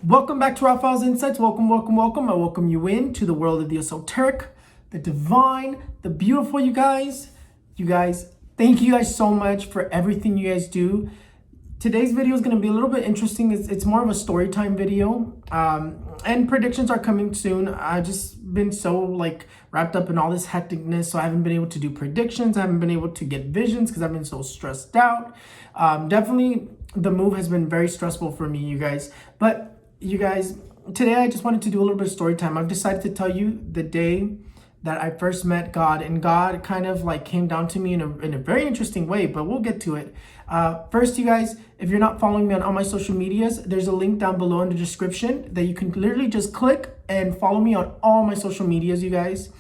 Welcome back to Raphael's Insights. Welcome. I welcome you into the world of the esoteric, the divine, the beautiful, you guys. Thank you guys so much for everything you guys do. Today's video is going to be a little bit interesting. It's more of a story time video. And predictions are coming soon. I've just been so wrapped up in all this hecticness, so I haven't been able to do predictions. I haven't been able to get visions because I've been so stressed out. Definitely the move has been very stressful for me, you guys. But you guys, today I just wanted to do a little bit of story time. I've decided to tell you the day that I first met God, and God kind of came down to me in a very interesting way, but we'll get to it. First, you guys, if you're not following me on all my social medias, there's a link down below in the description that you can literally just click and follow me on all my social medias, you guys.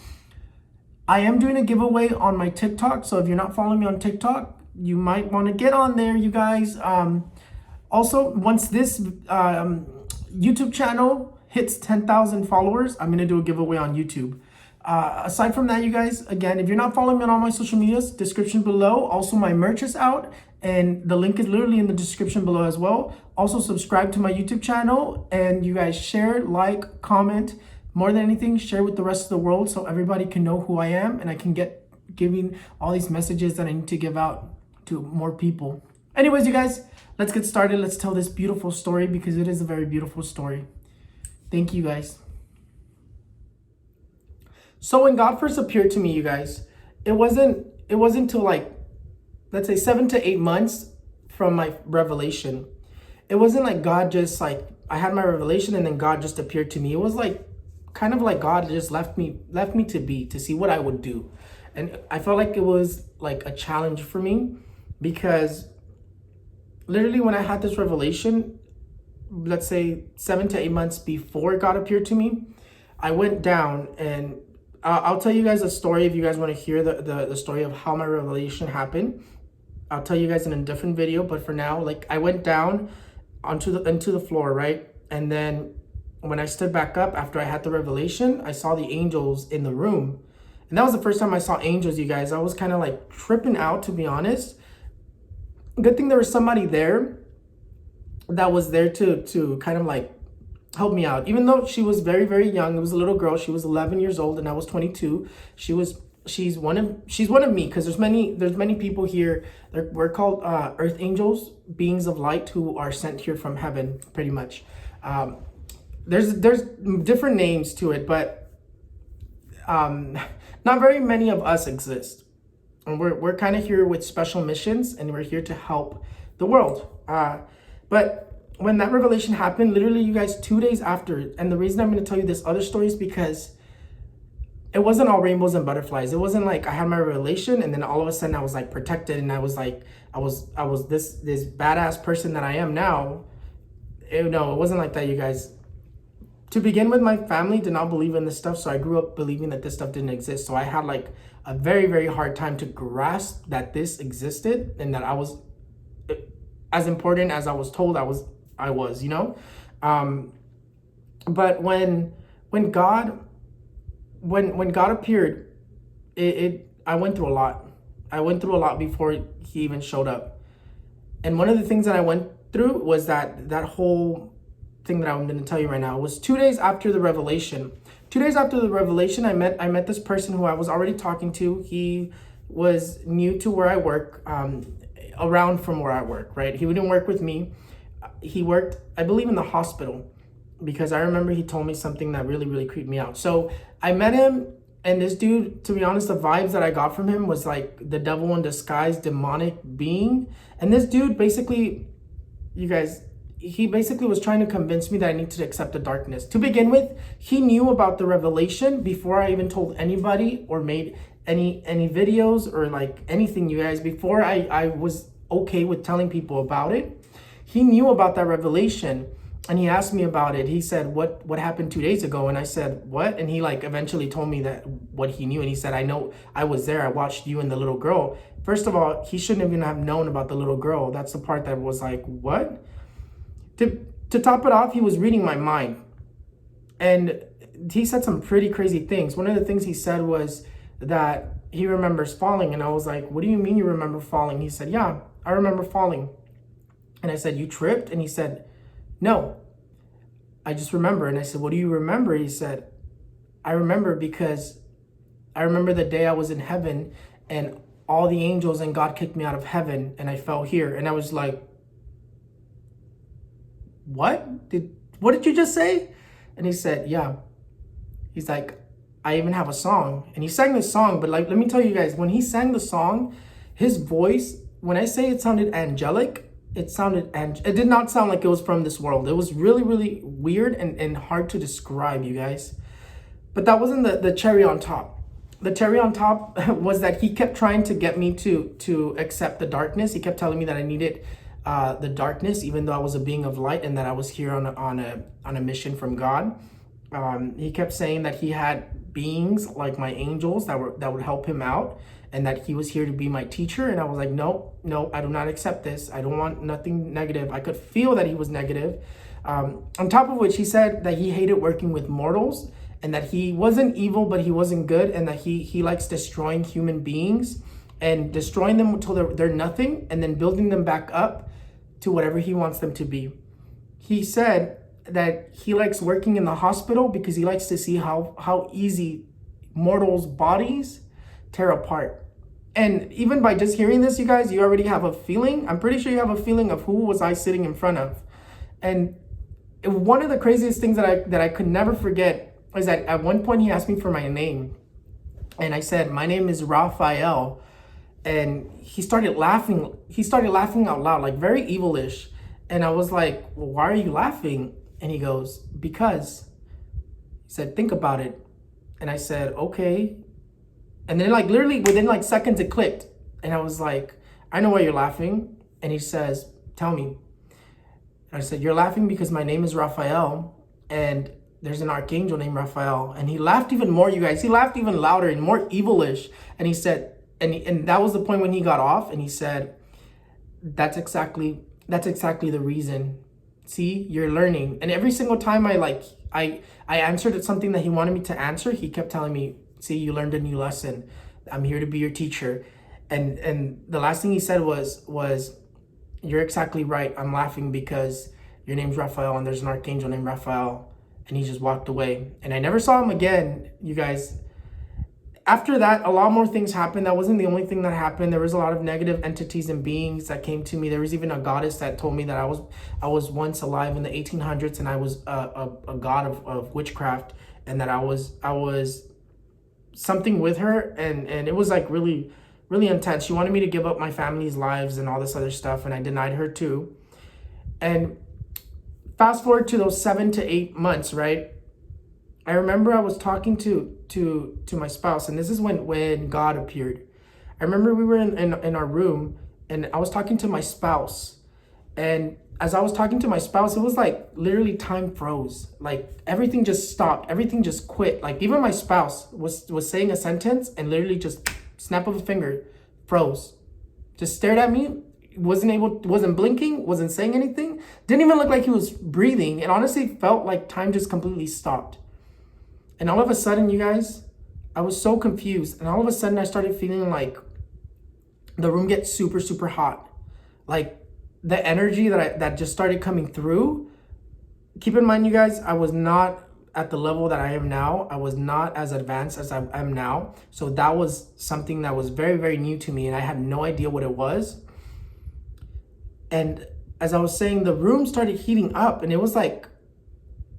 I am doing a giveaway on my TikTok, so if you're not following me on TikTok, you might want to get on there, you guys. Also, once this YouTube channel hits 10,000 followers, I'm going to do a giveaway on YouTube. Aside from that, you guys, again, if you're not following me on all my social medias, description below. Also, my merch is out, and the link is literally in the description below as well. Also, subscribe to my YouTube channel, and you guys share, like, comment. More than anything, share with the rest of the world so everybody can know who I am, and I can get giving all these messages that I need to give out to more people. Anyways, you guys, let's get started. Let's tell this beautiful story because it is a very beautiful story. Thank you, guys. So when God first appeared to me, you guys, it wasn't till let's say 7 to 8 months from my revelation. It wasn't like God just I had my revelation and then God just appeared to me. It was kind of like God just left me to see what I would do. And I felt like it was a challenge for me because literally when I had this revelation, let's say 7 to 8 months before God appeared to me, I went down, and I'll tell you guys a story if you guys want to hear the story of how my revelation happened. I'll tell you guys in a different video, but for now, I went down into the floor, right? And then when I stood back up after I had the revelation, I saw the angels in the room. And that was the first time I saw angels, you guys. I was kind of tripping out, to be honest. Good thing there was somebody there that was there to kind of help me out. Even though she was very, very young, it was a little girl. She was 11 years old and I was 22. She's one of me, because there's many people here. We're called earth angels, beings of light who are sent here from heaven, pretty much. There's different names to it, but not very many of us exist. And we're kind of here with special missions, and we're here to help the world. But when that revelation happened, literally, you guys, 2 days after, and the reason I'm going to tell you this other story is because it wasn't all rainbows and butterflies. It wasn't I had my revelation and then all of a sudden I was protected, and I was this badass person that I am now. No, it wasn't like that, you guys. To begin with, my family did not believe in this stuff, so I grew up believing that this stuff didn't exist. So I had a very, very hard time to grasp that this existed and that I was as important as I was told I was, you know. But when God appeared, I went through a lot. I went through a lot before he even showed up. And one of the things that I went through was that whole thing that I'm going to tell you right now. It was 2 days after the revelation. 2 days after the revelation, I met this person who I was already talking to. He was new to where I work, around from where I work, right? He wouldn't work with me. He worked, I believe, in the hospital, because I remember he told me something that really, really creeped me out. So I met him, and this dude, to be honest, the vibes that I got from him was the devil in disguise, demonic being. And this dude basically, you guys, he basically was trying to convince me that I need to accept the darkness. To begin with, he knew about the revelation before I even told anybody or made any videos or anything, you guys. Before I was okay with telling people about it, he knew about that revelation, and he asked me about it. He said, what happened 2 days ago? And I said, what? And he eventually told me that what he knew. And he said, I know, I was there. I watched you and the little girl. First of all, he shouldn't even have known about the little girl. That's the part that was what? To top it off, he was reading my mind. And he said some pretty crazy things. One of the things he said was that he remembers falling. And I was like, what do you mean you remember falling? He said, yeah, I remember falling. And I said, you tripped? And he said, no. I just remember. And I said, what do you remember? He said, I remember because I remember the day I was in heaven and all the angels and God kicked me out of heaven and I fell here. And I was like, what did you just say? And he said, yeah. He's like, I even have a song. And he sang this song, but like, let me tell you guys, when he sang the song, his voice, when I say it sounded angelic, it did not sound like it was from this world. It was really, really weird and hard to describe, you guys. But that wasn't the cherry on top. The cherry on top was that he kept trying to get me to accept the darkness. He kept telling me that I needed the darkness, even though I was a being of light and that I was here on a mission from God. He kept saying that he had beings like my angels that would help him out, and that he was here to be my teacher. And I was like, no, I do not accept this. I don't want nothing negative. I could feel that he was negative. On top of which, he said that he hated working with mortals and that he wasn't evil, but he wasn't good, and that he likes destroying human beings and destroying them until they're nothing and then building them back up to whatever he wants them to be. He said that he likes working in the hospital because he likes to see how easy mortals' bodies tear apart. And even by just hearing this, you guys, you already have a feeling. I'm pretty sure you have a feeling of who was I sitting in front of. And one of the craziest things that I could never forget is that at one point he asked me for my name. And I said, my name is Raphael. And he started laughing. He started laughing out loud, like very evilish. And I was like, well, why are you laughing? And he goes, because. He said, think about it. And I said, okay. And then like literally within like seconds it clicked. And I was like, I know why you're laughing. And he says, tell me. And I said, you're laughing because my name is Raphael and there's an archangel named Raphael. And he laughed even more, you guys. He laughed even louder and more evilish. And he said, and that was the point when he got off. And he said, that's exactly the reason. See, you're learning. And every single time I answered something that he wanted me to answer, he kept telling me, see, you learned a new lesson. I'm here to be your teacher. And the last thing he said was, you're exactly right. I'm laughing because your name's Raphael and there's an archangel named Raphael. And he just walked away. And I never saw him again, you guys. After that, a lot more things happened. That wasn't the only thing that happened. There was a lot of negative entities and beings that came to me. There was even a goddess that told me that I was once alive in the 1800s and I was a god of witchcraft, and that I was something with her, and it was like really, really intense. She wanted me to give up my family's lives and all this other stuff, and I denied her too. And fast forward to those 7 to 8 months, right? I remember I was talking to my spouse, and this is when God appeared. I remember we were in our room, and I was talking to my spouse, and as I was talking to my spouse, it was like literally time froze. Like everything just stopped. Everything just quit. Like even my spouse was saying a sentence and literally just snap of a finger, froze. Just stared at me, wasn't blinking, wasn't saying anything. Didn't even look like he was breathing. It honestly felt like time just completely stopped. And all of a sudden, you guys, I was so confused. And all of a sudden I started feeling like the room gets super, super hot. Like the energy that just started coming through. Keep in mind, you guys, I was not at the level that I am now. I was not as advanced as I am now. So that was something that was very, very new to me, and I had no idea what it was. And as I was saying, the room started heating up, and it was like,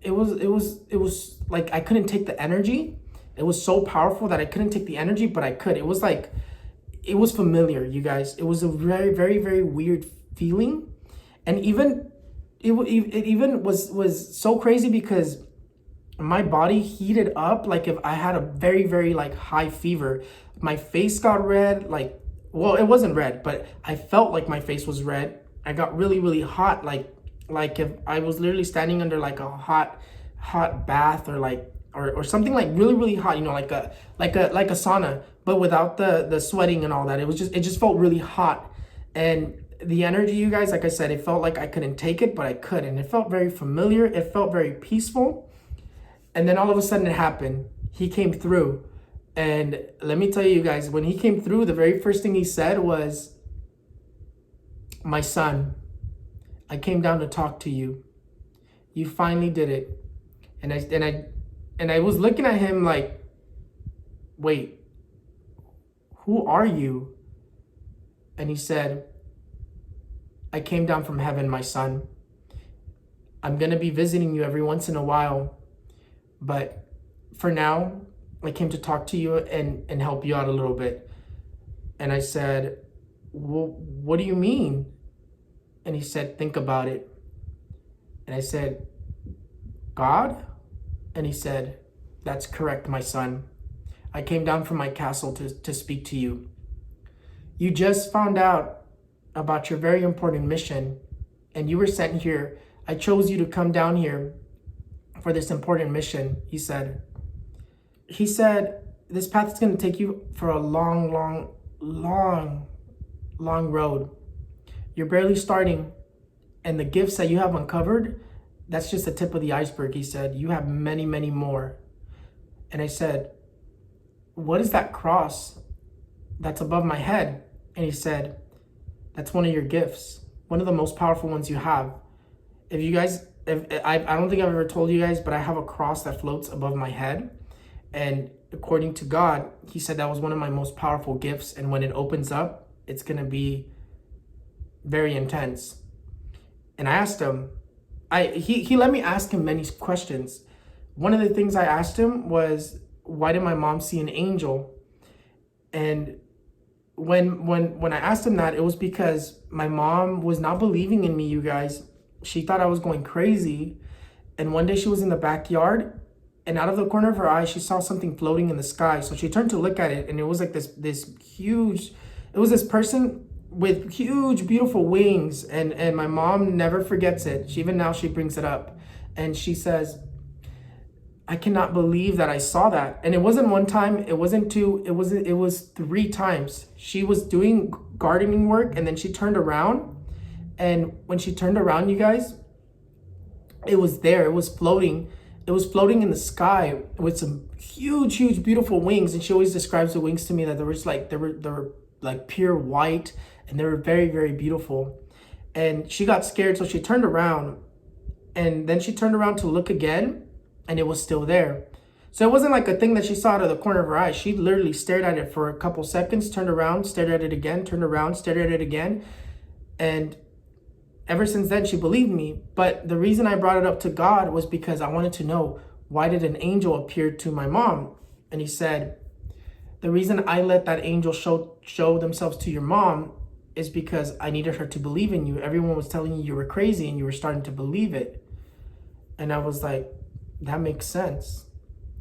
it was like I couldn't take the energy. It was so powerful that I couldn't take the energy, but I could. It was like, it was familiar, you guys. It was a very, very, very weird feeling. And even it even was so crazy because my body heated up like if I had a very, very like high fever. My face got red, like, well, it wasn't red, but I felt like my face was red. I got really, really hot, like if I was literally standing under like a hot bath or something like really, really hot, you know, like a sauna, but without the sweating and all that. It just felt really hot. And the energy, you guys, like I said, it felt like I couldn't take it, but I could. And it felt very familiar. It felt very peaceful. And then all of a sudden it happened. He came through. And let me tell you guys, when he came through, the very first thing he said was, my son, I came down to talk to you. You finally did it. And I was looking at him like, wait, who are you? And he said, I came down from heaven, my son. I'm going to be visiting you every once in a while, but for now, I came to talk to you and help you out a little bit. And I said, well, what do you mean? And he said, think about it. And I said, God? And he said, that's correct, my son. I came down from my castle to speak to you. You just found out about your very important mission, and you were sent here. I chose you to come down here for this important mission, he said. He said, this path is going to take you for a long, long, long, long road. You're barely starting, and the gifts that you have uncovered, that's just the tip of the iceberg, he said. You have many, many more. And I said, what is that cross that's above my head? And he said, that's one of your gifts, one of the most powerful ones you have. If you guys, I don't think I've ever told you guys, but I have a cross that floats above my head. And according to God, he said that was one of my most powerful gifts. And when it opens up, it's going to be very intense. And I asked him, he let me ask him many questions. One of the things I asked him was, why did my mom see an angel? And when I asked him that, it was because my mom was not believing in me, you guys. She thought I was going crazy. And one day she was in the backyard, and out of the corner of her eye, she saw something floating in the sky. So she turned to look at it, and it was like this huge, it was this person with huge, beautiful wings. And my mom never forgets it. Even now she brings it up. And she says, I cannot believe that I saw that. And it wasn't one time, it wasn't two, it was 3 times. She was doing gardening work, and then she turned around. And when she turned around, you guys, it was there. It was floating. It was floating in the sky with some huge, huge, beautiful wings. And she always describes the wings to me that they were like pure white, and they were very, very beautiful. And she got scared, so she turned around, and then she turned around to look again, and it was still there. So it wasn't like a thing that she saw out of the corner of her eye. She literally stared at it for a couple seconds, turned around, stared at it again, turned around, stared at it again. And ever since then, she believed me. But the reason I brought it up to God was because I wanted to know, why did an angel appear to my mom? And he said, the reason I let that angel show themselves to your mom is because I needed her to believe in you. Everyone was telling you were crazy, and you were starting to believe it. And I was like, that makes sense.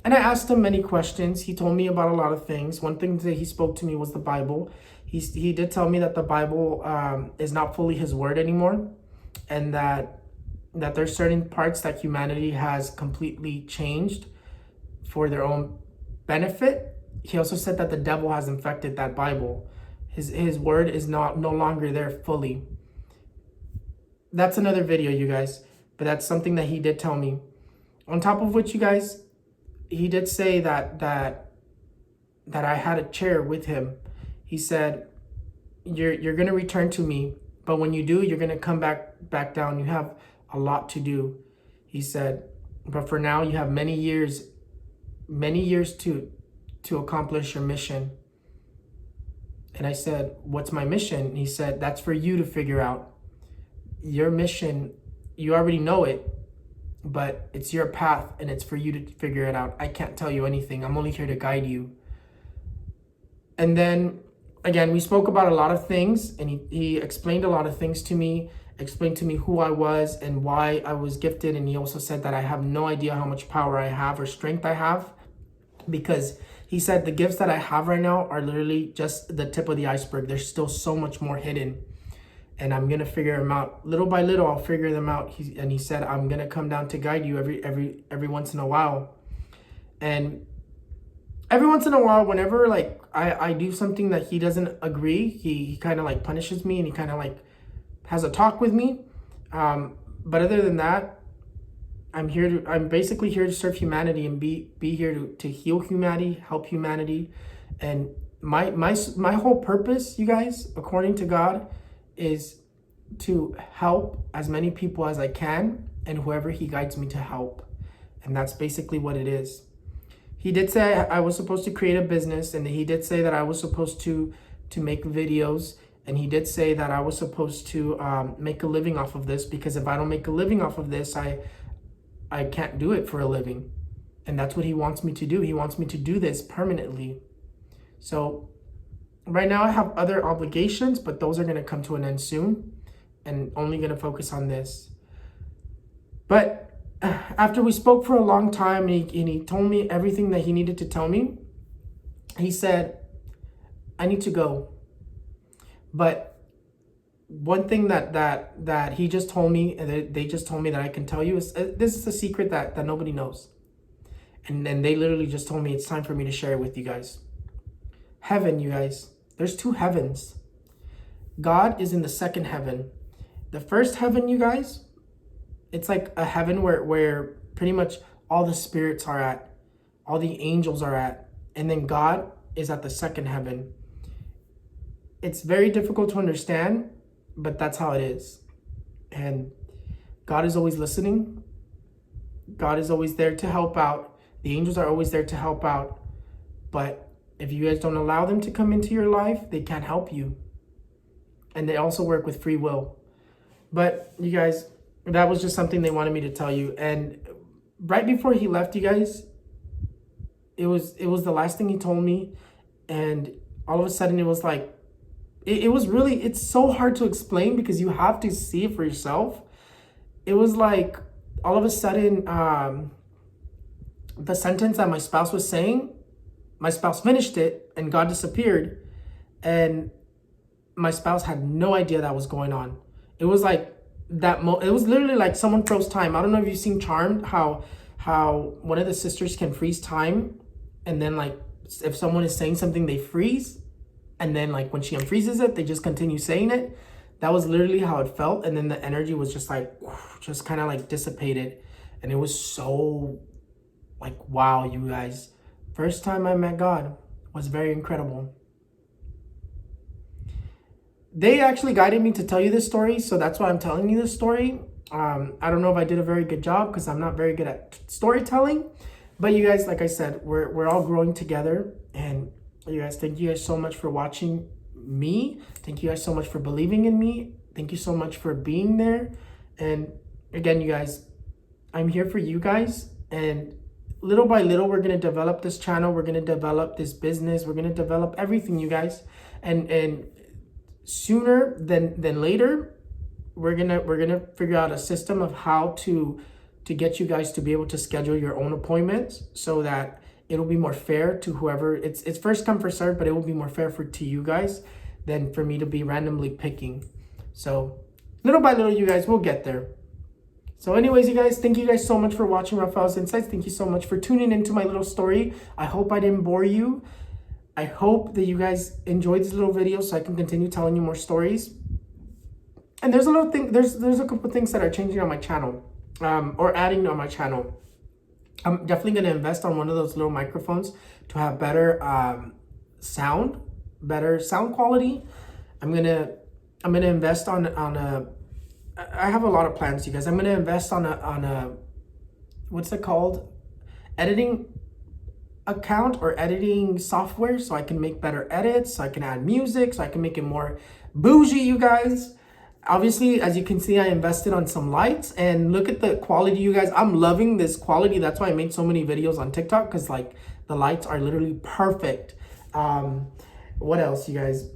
And I asked him many questions. He told me about a lot of things. One thing that he spoke to me was the Bible. He did tell me that the Bible is not fully his word anymore, and that there's certain parts that humanity has completely changed for their own benefit. He also said that the devil has infected that Bible. His word is no longer there fully. That's another video, you guys, but that's something that he did tell me. On top of which, you guys, he did say that I had a chair with him. He said, you're going to return to me, but when you do, you're going to come back down. You have a lot to do. He said, but for now, you have many years to accomplish your mission. And I said, what's my mission? And he said, that's for you to figure out. Your mission, you already know it, but it's your path, and it's for you to figure it out. I can't tell you anything. I'm only here to guide you. And then, again, we spoke about a lot of things, and he explained a lot of things to me, explained to me who I was and why I was gifted. And he also said that I have no idea how much power I have or strength I have, because he said the gifts that I have right now are literally just the tip of the iceberg. There's still so much more hidden, and I'm going to figure them out. Little by little, I'll figure them out. He said, I'm going to come down to guide you every once in a while. And every once in a while, whenever like I do something that he doesn't agree, he kind of like punishes me, and he kind of like has a talk with me. But other than that, I'm basically here to serve humanity and be here to heal humanity, help humanity. And my whole purpose, you guys, according to God, is to help as many people as I can and whoever he guides me to help. And that's basically what it is. He did say I was supposed to create a business, and he did say that I was supposed to make videos, and he did say that I was supposed to make a living off of this, because if I don't make a living off of this, I can't do it for a living. And that's what he wants me to do. He wants me to do this permanently. So right now I have other obligations, but those are going to come to an end soon, and only going to focus on this. But after we spoke for a long time, and he told me everything that he needed to tell me, he said, I need to go. But one thing that he just told me, and they just told me that I can tell you, is this is a secret that nobody knows. And then they literally just told me it's time for me to share it with you guys. Heaven, you guys. There's 2 heavens. God is in the 2nd heaven. The 1st heaven, you guys, it's like a heaven where pretty much all the spirits are at, all the angels are at, and then God is at the 2nd heaven. It's very difficult to understand, but that's how it is. And God is always listening. God is always there to help out. The angels are always there to help out. But if you guys don't allow them to come into your life, they can't help you. And they also work with free will. But you guys, that was just something they wanted me to tell you. And right before he left, you guys, it was the last thing he told me. And all of a sudden it was like, it was really, it's so hard to explain because you have to see it for yourself. It was like, all of a sudden, the sentence that my spouse was saying, my spouse finished it and God disappeared. And my spouse had no idea that was going on. It was like it was literally like someone froze time. I don't know if you've seen Charmed, how one of the sisters can freeze time, and then like if someone is saying something, they freeze, and then like when she unfreezes it, they just continue saying it. That was literally how it felt. And then the energy was just like, just kind of like dissipated. And it was so like, wow, you guys. First time I met God was very incredible. They actually guided me to tell you this story, so that's why I'm telling you this story. I don't know if I did a very good job because I'm not very good at storytelling. But you guys, like I said, we're all growing together. And you guys, thank you guys so much for watching me. Thank you guys so much for believing in me. Thank you so much for being there. And again, you guys, I'm here for you guys. And little by little, we're going to develop this channel. We're going to develop this business. We're going to develop everything, you guys. And sooner than later, we're gonna figure out a system of how to get you guys to be able to schedule your own appointments, so that it'll be more fair to whoever. It's first come first serve, but it will be more fair to you guys than for me to be randomly picking. So little by little, you guys will get there. So anyways, you guys, thank you guys so much for watching Rafael's Insights. Thank you so much for tuning into my little story. I hope I didn't bore you. I hope that you guys enjoyed this little video so I can continue telling you more stories. And there's a couple things that are changing on my channel, or adding on my channel. I'm definitely going to invest on one of those little microphones to have better sound quality. I'm gonna invest on a. I have a lot of plans, you guys. I'm gonna invest on a what's it called? Editing account or editing software, so I can make better edits, so I can add music, so I can make it more bougie, you guys. Obviously, as you can see, I invested on some lights, and look at the quality, you guys. I'm loving this quality. That's why I made so many videos on TikTok, because like the lights are literally perfect. What else, you guys?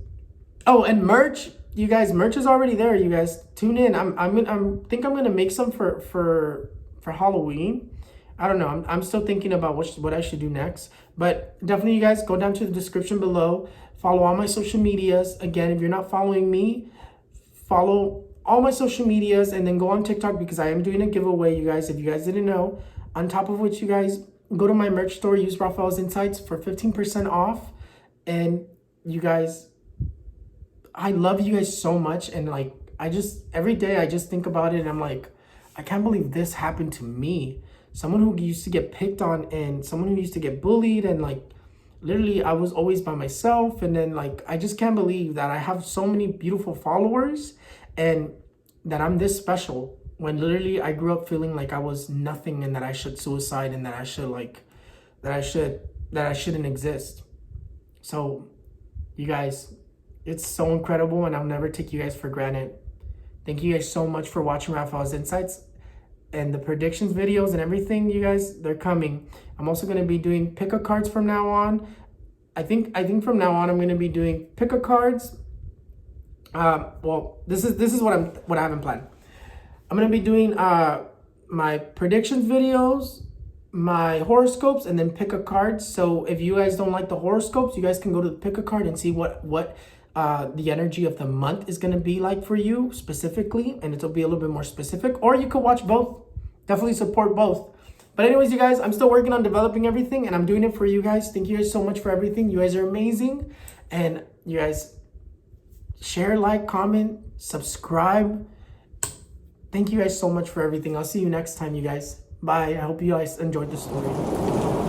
Oh, and merch, you guys. Merch is already there, you guys. Tune in. I think I'm gonna make some for Halloween. I don't know. I'm still thinking about what I should do next. But definitely, you guys, go down to the description below. Follow all my social medias. Again, if you're not following me, follow all my social medias, and then go on TikTok, because I am doing a giveaway, you guys, if you guys didn't know. On top of which, you guys, go to my merch store. Use Rafael's Insights for 15% off. And you guys, I love you guys so much. And like, every day I just think about it, and I'm like, I can't believe this happened to me. Someone who used to get picked on, and someone who used to get bullied, and like literally I was always by myself. And then like, I just can't believe that I have so many beautiful followers and that I'm this special. when literally I grew up feeling like I was nothing and that I should suicide and that I should like, that I shouldn't exist. So you guys, it's so incredible and I'll never take you guys for granted. Thank you guys so much for watching Rafael's Insights and the predictions videos and everything. You guys, they're coming. I'm also going to be doing pick a cards from now on. I think from now on I'm going to be doing pick a cards. Well, this is what I haven't planned. I'm going to be doing my predictions videos, my horoscopes, and then pick a card. So if you guys don't like the horoscopes, you guys can go to the pick a card and see what the energy of the month is going to be like for you specifically, and it'll be a little bit more specific. Or you could watch both. Definitely support both. But anyways, you guys, I'm still working on developing everything, and I'm doing it for you guys. Thank you guys so much for everything. You guys are amazing, and you guys share, like, comment, subscribe. Thank you guys so much for everything. I'll see you next time, you guys. Bye. I hope you guys enjoyed the story.